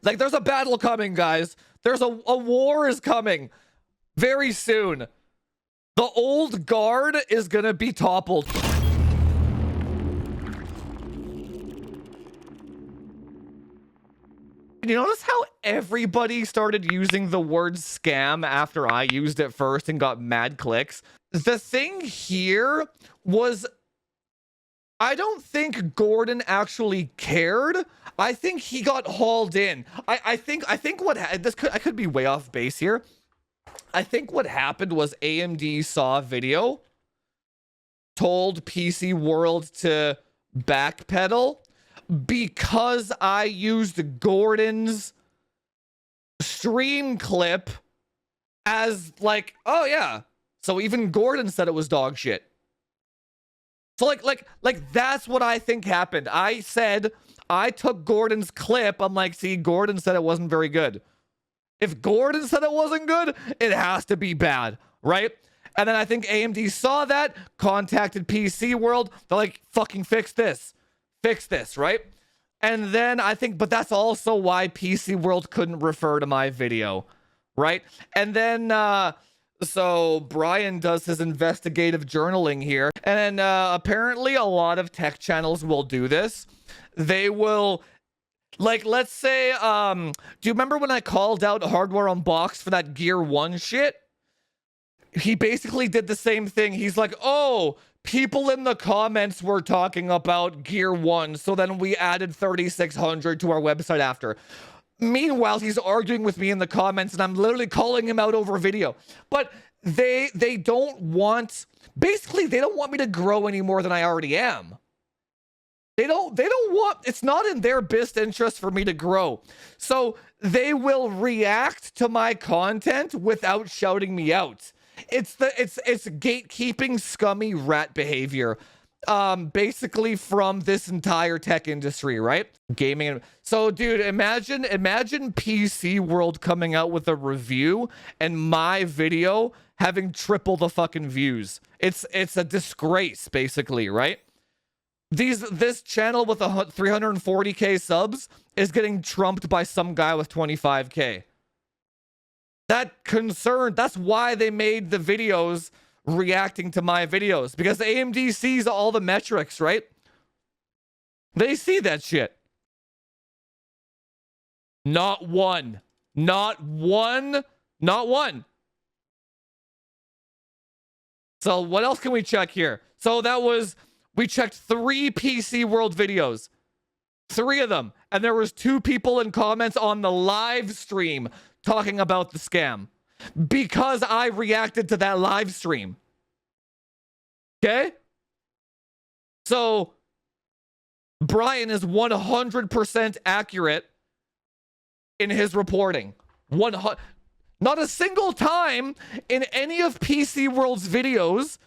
Like, there's a battle coming, guys. There's a war is coming very soon. The old guard is gonna be toppled. You notice how everybody started using the word scam after I used it first and got mad clicks? The thing here was, I don't think Gordon actually cared. I think he got hauled in. I think what I could be way off base here. I think what happened was AMD saw a video, told PCWorld to backpedal because I used Gordon's stream clip as like, oh yeah. So even Gordon said it was dog shit. So like that's what I think happened. I took Gordon's clip. I'm like, see, Gordon said it wasn't very good. If Gordon said it wasn't good, it has to be bad, right? And then I think AMD saw that, contacted PCWorld. They're like, fucking fix this, right? And then I think, but that's also why PCWorld couldn't refer to my video, right? And then, so Brian does his investigative journaling here. And then apparently a lot of tech channels will do this. They will, like, let's say, do you remember when I called out Hardware Unboxed for that Gear 1 shit? He basically did the same thing. He's like, oh, people in the comments were talking about Gear 1, so then we added 3600 to our website after. Meanwhile, he's arguing with me in the comments, and I'm literally calling him out over video. But they don't want, basically, they don't want me to grow any more than I already am. They don't want, it's not in their best interest for me to grow. So they will react to my content without shouting me out. It's gatekeeping, scummy rat behavior, basically from this entire tech industry, right? Gaming. So dude, imagine PCWorld coming out with a review and my video having triple the fucking views. It's a disgrace, basically, right? This channel with 340k subs is getting trumped by some guy with 25k. That's why they made the videos reacting to my videos, because AMD sees all the metrics, right? They see that shit. Not one. So what else can we check here? So we checked 3 PCWorld videos, 3 of them, and there was 2 people in comments on the live stream talking about the scam because I reacted to that live stream. Okay? So Brian is 100% accurate in his reporting. Not a single time in any of PCWorld's videos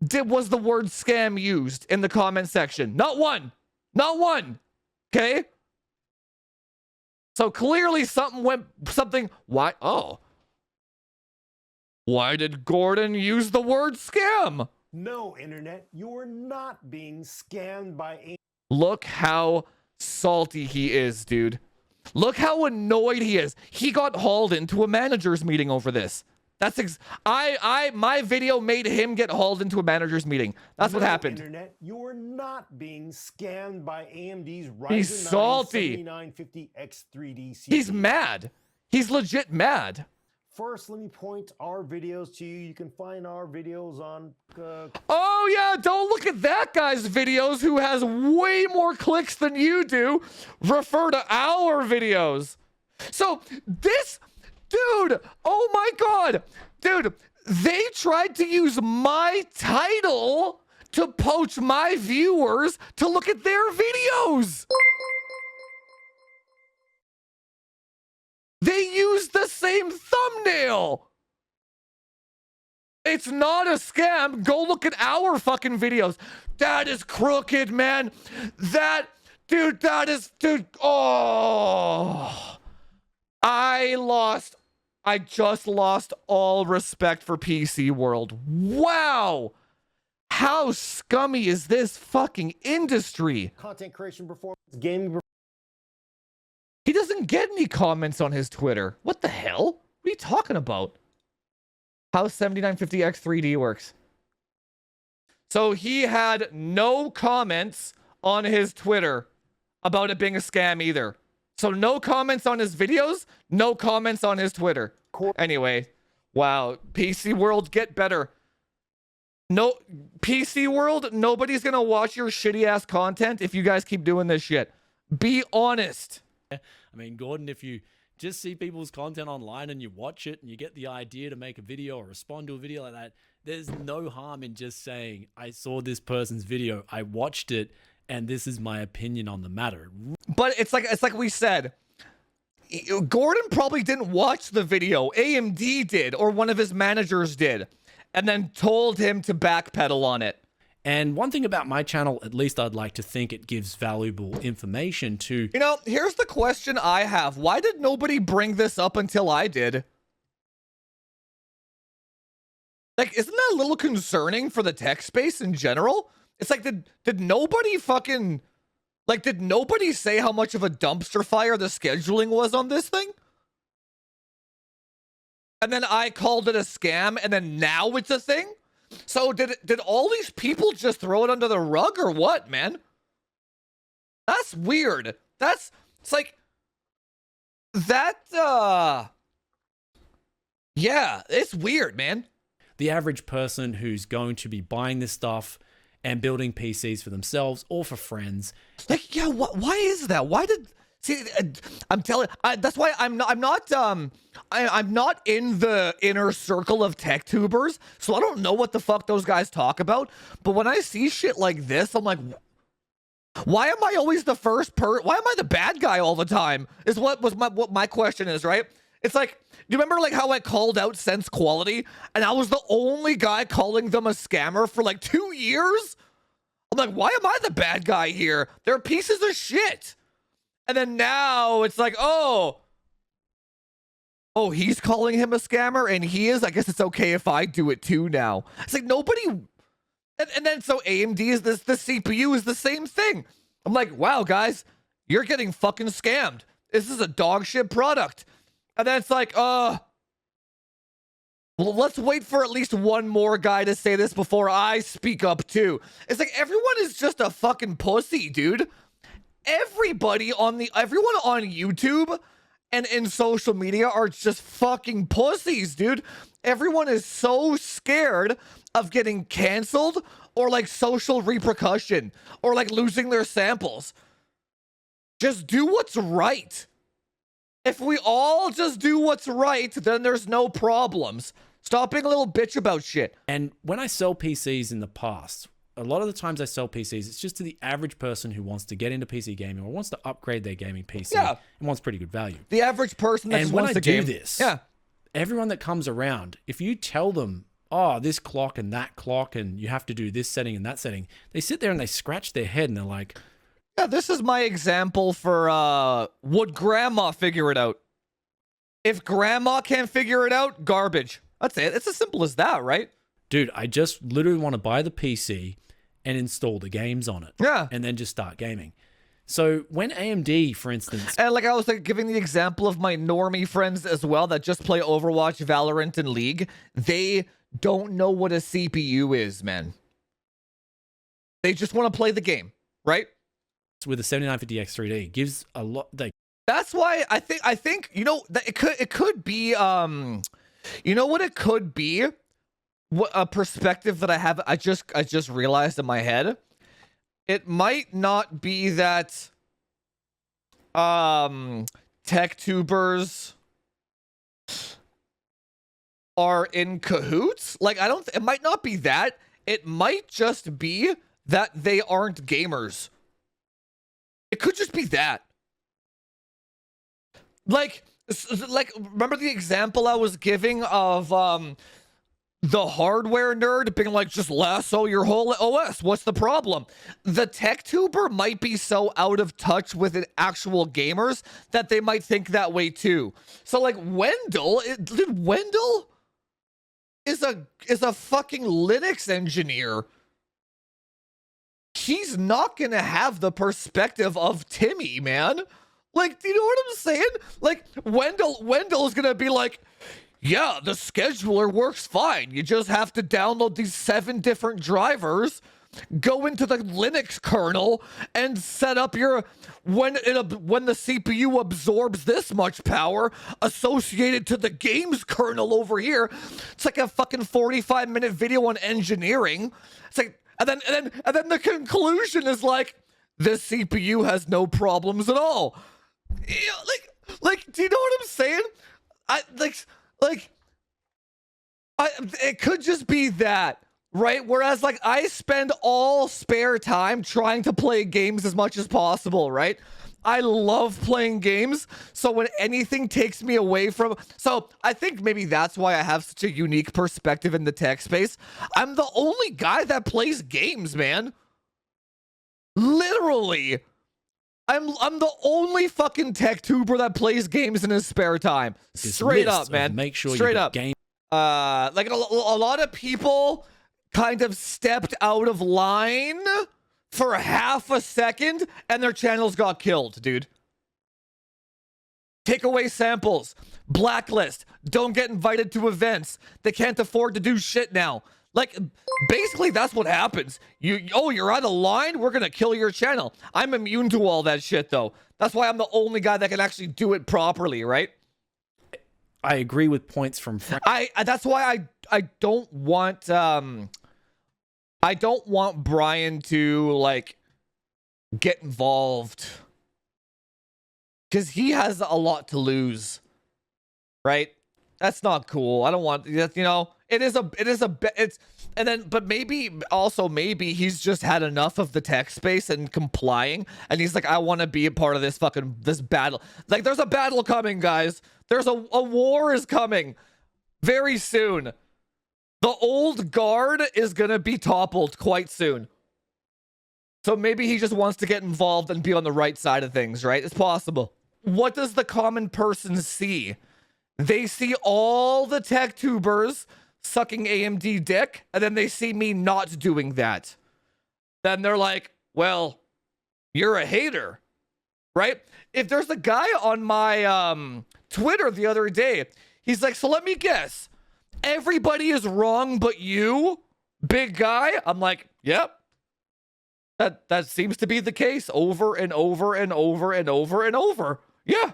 was the word scam used in the comment section. Not one. Okay? So clearly why? Oh. Why did Gordon use the word scam? No, internet, you're not being scammed by... Look how salty he is, dude. Look how annoyed he is. He got hauled into a manager's meeting over this. My video made him get hauled into a manager's meeting. That's what happened. Internet, you're not being scammed by AMD's Ryzen He's salty. 7950X3D CPU. He's mad. He's legit mad. First, let me point our videos to you. You can find our videos on... Oh, yeah, don't look at that guy's videos who has way more clicks than you do. Refer to our videos. So, this... Dude, oh my God. Dude, they tried to use my title to poach my viewers to look at their videos. They used the same thumbnail. It's not a scam. Go look at our fucking videos. That is crooked, man. Dude, oh. I just lost all respect for PCWorld. Wow. How scummy is this fucking industry? Content creation performance, gaming He doesn't get any comments on his Twitter. What the hell? What are you talking about? How 7950X3D works. So he had no comments on his Twitter about it being a scam either. So no comments on his videos, no comments on his Twitter. Anyway, wow, PCWorld, get better. No, PCWorld, nobody's gonna watch your shitty ass content if you guys keep doing this shit. Be honest. I mean, Gordon, if you just see people's content online and you watch it and you get the idea to make a video or respond to a video like that, there's no harm in just saying, I saw this person's video, I watched it, and this is my opinion on the matter. But it's like we said, Gordon probably didn't watch the video. AMD did, or one of his managers did, and then told him to backpedal on it. And one thing about my channel, at least I'd like to think it gives valuable information to... You know, here's the question I have. Why did nobody bring this up until I did? Like, isn't that a little concerning for the tech space in general? It's like, did nobody fucking... Like, did nobody say how much of a dumpster fire the scheduling was on this thing? And then I called it a scam, and then now it's a thing? So did all these people just throw it under the rug or what, man? That's weird. It's like that yeah, it's weird, man. The average person who's going to be buying this stuff and building PCs for themselves or for friends. Like, yeah, why is that? Why did see? I'm telling. That's why I'm not in the inner circle of tech tubers, so I don't know what the fuck those guys talk about. But when I see shit like this, I'm like, why am I always the first why am I the bad guy all the time? Is what my question is, right? It's like, do you remember like how I called out Sense Quality and I was the only guy calling them a scammer for like 2 years? I'm like, why am I the bad guy here? They're pieces of shit. And then now it's like, oh, he's calling him a scammer and he is. I guess it's okay if I do it too now. It's like nobody. And then so AMD is this, the CPU is the same thing. I'm like, wow, guys, you're getting fucking scammed. This is a dog shit product. And then it's like, well, let's wait for at least one more guy to say this before I speak up too. It's like everyone is just a fucking pussy, dude. Everyone on YouTube and in social media are just fucking pussies, dude. Everyone is so scared of getting canceled or like social repercussion or like losing their samples. Just do what's right. If we all just do what's right, then there's no problems. Stop being a little bitch about shit. And when I sell PCs in the past, a lot of the times I sell PCs, it's just to the average person who wants to get into PC gaming or wants to upgrade their gaming PC and wants pretty good value. The average person that and just when wants I to game. this, everyone that comes around, if you tell them, oh, this clock and that clock and you have to do this setting and that setting, they sit there and they scratch their head and they're like, yeah, this is my example for would grandma figure it out? If grandma can't figure it out, garbage. That's it. It's as simple as that, right? Dude, I just literally want to buy the PC and install the games on it. Yeah. And then just start gaming. So when AMD, for instance... And like I was like giving the example of my normie friends as well that just play Overwatch, Valorant, and League. They don't know what a CPU is, man. They just want to play the game, right? With a 7950X3D gives a lot... That's why I think you know that it could be you know what it could be? What a perspective that I just realized in my head. It might not be that tech tubers are in cahoots. Like it might not be that. It might just be that they aren't gamers. It could just be that. Like remember the example I was giving of the hardware nerd being like, just lasso your whole OS. What's the problem? The tech tuber might be so out of touch with actual gamers that they might think that way too. So like Wendell is a fucking Linux engineer. He's not gonna have the perspective of Timmy, man. Like, do you know what I'm saying? Like, Wendell's gonna be like, yeah, the scheduler works fine. You just have to download these 7 different drivers, go into the Linux kernel, and set up your when the CPU absorbs this much power associated to the game's kernel over here. It's like a fucking 45-minute video on engineering. It's like, and then the conclusion is like, this CPU has no problems at all. You know, like, do you know what I'm saying? It could just be that, right? Whereas, like, I spend all spare time trying to play games as much as possible, right? I love playing games, so when anything takes me away from... So, I think maybe that's why I have such a unique perspective in the tech space. I'm the only guy that plays games, man. Literally. I'm the only fucking tech tuber that plays games in his spare time. Straight up, man. Make sure Straight you up. game. Like a lot of people kind of stepped out of line for half a second and their channels got killed, dude. Take away samples, blacklist, don't get invited to events. They can't afford to do shit now. Like, basically, that's what happens. You're out of line? We're gonna kill your channel. I'm immune to all that shit, though. That's why I'm the only guy that can actually do it properly, right? I agree with points from Frank. That's why I don't want Brian to, like, get involved, because he has a lot to lose, right? That's not cool. I don't want, you know, but maybe he's just had enough of the tech space and complying, and he's like, I want to be a part of this battle. Like, there's a battle coming, guys. There's a war is coming very soon. The old guard is gonna be toppled quite soon. So maybe he just wants to get involved and be on the right side of things, right? It's possible. What does the common person see? They see all the tech tubers sucking AMD dick, and then they see me not doing that. Then they're like, well, you're a hater, right? If there's a guy on my Twitter the other day, he's like, so let me guess, everybody is wrong but you, big guy? I'm like, yep. That seems to be the case over and over and over and over and over. Yeah.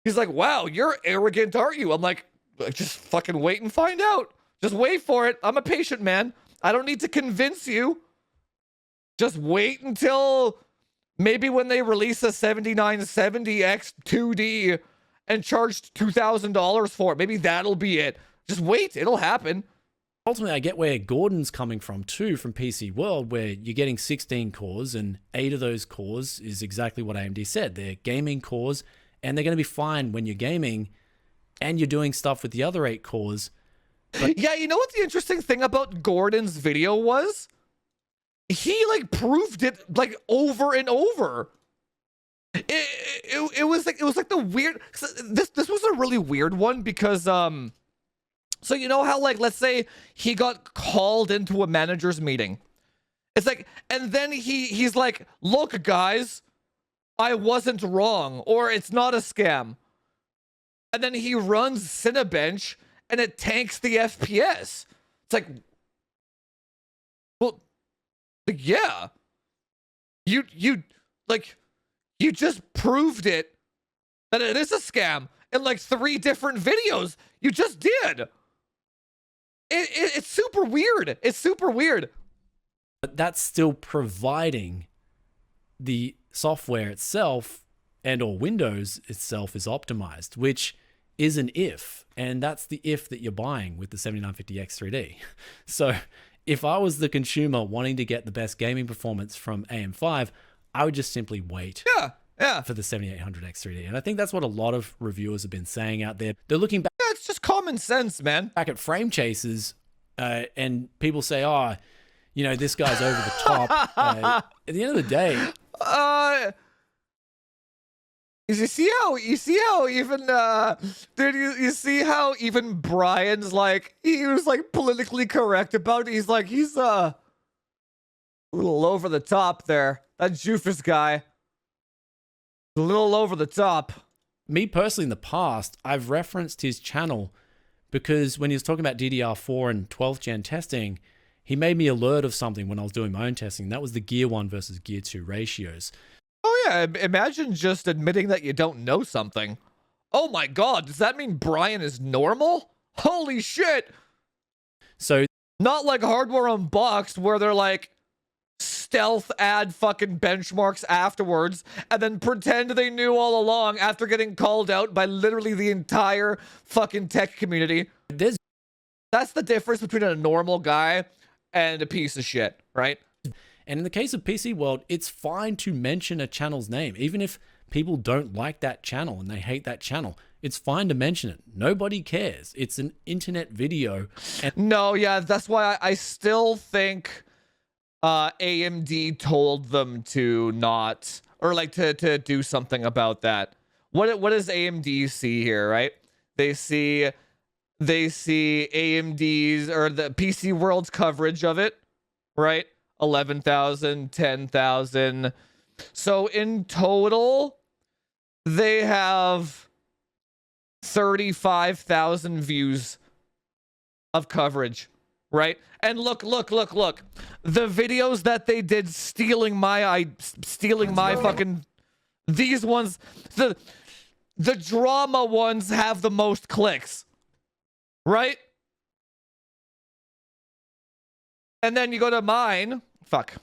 He's like, wow, you're arrogant, aren't you? I'm like, just fucking wait and find out. Just wait for it. I'm a patient man. I don't need to convince you. Just wait until maybe when they release a 7970X 2D and charge $2,000 for it. Maybe that'll be it. Just wait. It'll happen. Ultimately, I get where Gordon's coming from too, from PCWorld, where you're getting 16 cores and 8 of those cores is exactly what AMD said. They're gaming cores, and they're going to be fine when you're gaming and you're doing stuff with the other 8 cores. But yeah, you know what the interesting thing about Gordon's video was? He, like, proved it, like, over and over. It was like the weird... This was a really weird one because, so you know how, like, let's say he got called into a manager's meeting. It's like, and then he's like, look, guys, I wasn't wrong, or it's not a scam. And then he runs Cinebench, and it tanks the FPS. It's like, well, yeah. You just proved it, that it is a scam, in like 3 different videos. You just did. It's super weird. It's super weird. But that's still providing the software itself and or Windows itself is optimized, which is an if, and that's the if that you're buying with the 7950X 3D. So if I was the consumer wanting to get the best gaming performance from AM5, I would just simply wait for the 7800X 3D. And I think that's what a lot of reviewers have been saying out there. They're looking back. Yeah, it's just common sense, man. Back at frame chasers, and people say, oh, you know, this guy's over the top. At the end of the day, you see how even dude, you see how even Brian's like, he was like politically correct about it. He's like, he's a little over the top there, that Jufus guy. A little over the top. Me personally, in the past, I've referenced his channel because when he was talking about DDR4 and 12th gen testing, he made me alert of something when I was doing my own testing. That was the Gear 1 versus Gear 2 ratios. Oh yeah, imagine just admitting that you don't know something. Oh my god, does that mean Brian is normal? Holy shit! So, not like Hardware Unboxed where they're like stealth add fucking benchmarks afterwards and then pretend they knew all along after getting called out by literally the entire fucking tech community. That's the difference between a normal guy and a piece of shit, right? And in the case of PC World, it's fine to mention a channel's name. Even if people don't like that channel and they hate that channel, it's fine to mention it. Nobody cares. It's an internet video. And no, yeah, that's why I still think AMD told them to not, or like to do something about that. What does AMD see here, right? They see AMD's or the PC World's coverage of it, right? 11,000, 10,000. So in total, they have 35,000 views of coverage, right? And look. The videos that they did stealing my fucking, these ones, the drama ones have the most clicks, right? And then you go to mine. Fuck.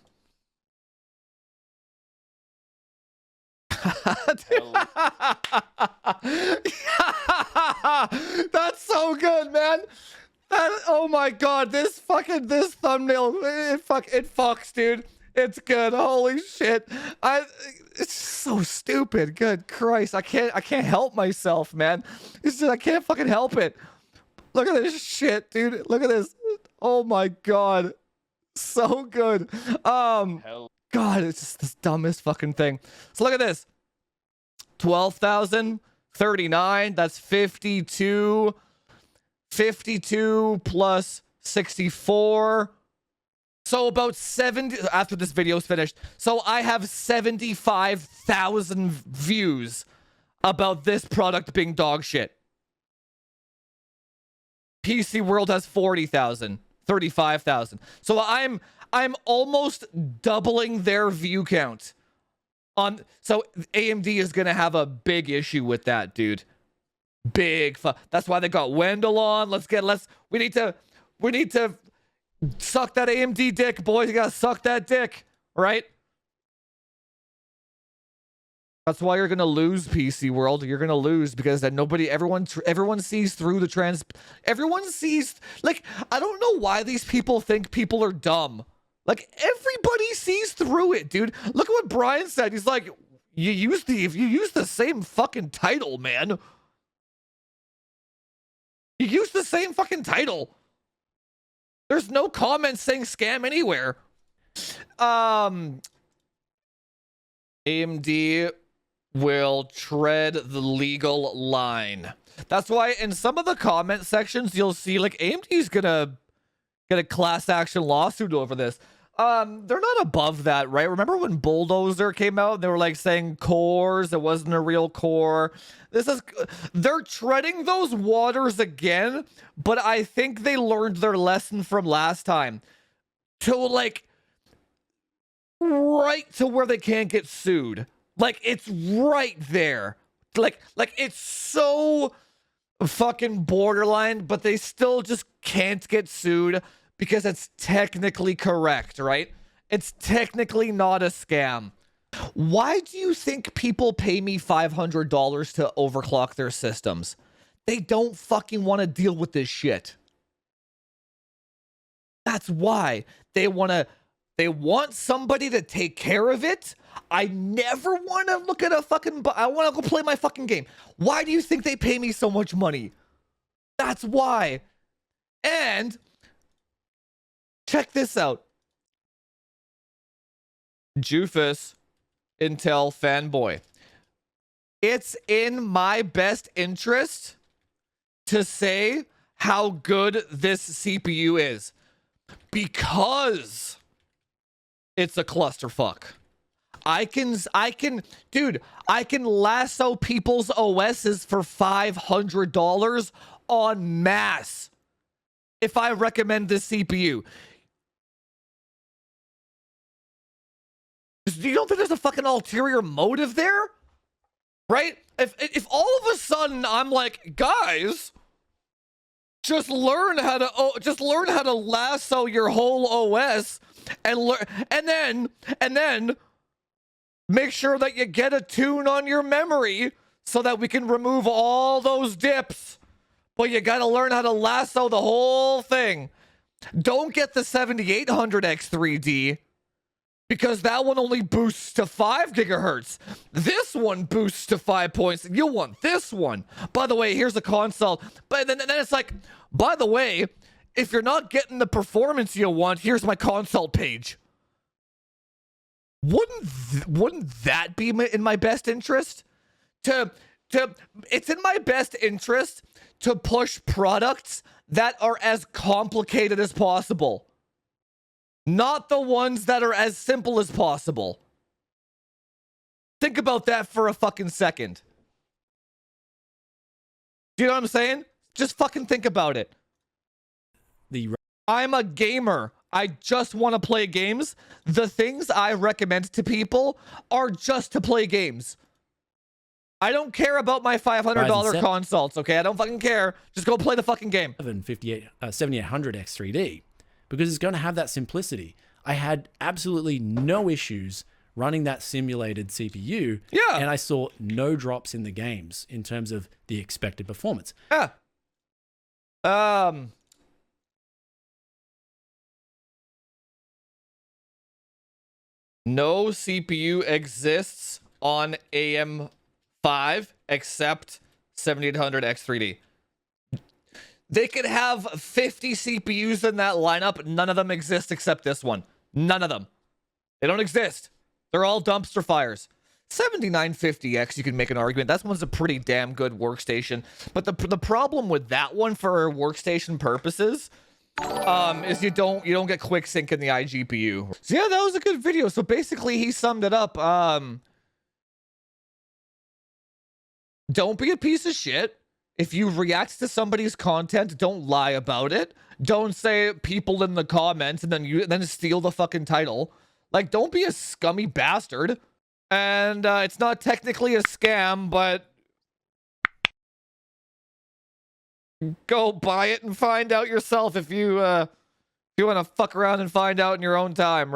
That's so good, man. Oh my god, this thumbnail, it fucks, dude. It's good. Holy shit. It's so stupid. Good Christ. I can't help myself, man. It's just, I can't fucking help it. Look at this shit, dude. Look at this. Oh my god. So good. God, it's just the dumbest fucking thing. So look at this. 12,000, 39, that's 52. 52 plus 64. So about 70 after this video is finished. So I have 75,000 views about this product being dog shit. PC World has 40,000, 35,000. So I'm almost doubling their view count on. So AMD is going to have a big issue with that, dude. That's why they got Wendell on. We need to suck that AMD dick, boys. You gotta suck that dick, right? That's why you're gonna lose, PC World. You're gonna lose because then everyone sees through the everyone sees, like, I don't know why these people think people are dumb. Like, everybody sees through it, dude. Look at what Brian said. He's like, if you use the same fucking title, man. You use the same fucking title. There's no comments saying scam anywhere. AMD will tread the legal line. That's why in some of the comment sections, you'll see like AMD's gonna get a class action lawsuit over this. They're not above that, right? Remember when Bulldozer came out? They were like saying cores, it wasn't a real core. They're treading those waters again, but I think they learned their lesson from last time. To like, right to where they can't get sued. Like, it's right there. Like it's so fucking borderline, but they still just can't get sued because it's technically correct, right? It's technically not a scam. Why do you think people pay me $500 to overclock their systems? They don't fucking want to deal with this shit. That's why. They want somebody to take care of it. I never want to look at I want to go play my fucking game. Why do you think they pay me so much money? That's why. And check this out. Jufus, Intel fanboy. It's in my best interest to say how good this CPU is because it's a clusterfuck. Dude, I can lasso people's OSs for $500 en masse if I recommend this CPU. You don't think there's a fucking ulterior motive there? Right? If all of a sudden I'm like, guys, just learn how to lasso your whole OS and then make sure that you get a tune on your memory so that we can remove all those dips. But you gotta learn how to lasso the whole thing. Don't get the 7800X3D because that one only boosts to 5 gigahertz. This one boosts to 5 points. You'll want this one. By the way, here's a console. But then it's like, by the way, if you're not getting the performance you want, here's my consult page. Wouldn't that be in my best interest? It's in my best interest to push products that are as complicated as possible, not the ones that are as simple as possible. Think about that for a fucking second. Do you know what I'm saying? Just fucking think about it. I'm a gamer. I just want to play games. The things I recommend to people are just to play games. I don't care about my $500 consults, okay? I don't fucking care. Just go play the fucking game. 7800X3D, because it's going to have that simplicity. I had absolutely no issues running that simulated CPU. Yeah. And I saw no drops in the games in terms of the expected performance. Yeah. No CPU exists on AM5 except 7800X3D. They could have 50 CPUs in that lineup. None of them exist except this one. None of them. They don't exist. They're all dumpster fires. 7950X, you can make an argument. That one's a pretty damn good workstation. But the problem with that one for workstation purposes is you don't get quick sync in the iGPU. So yeah, that was a good video. So basically he summed it up. Don't be a piece of shit. If you react to somebody's content, don't lie about it. Don't say people in the comments and then steal the fucking title. Like, don't be a scummy bastard. And it's not technically a scam, but go buy it and find out yourself if you want to fuck around and find out in your own time.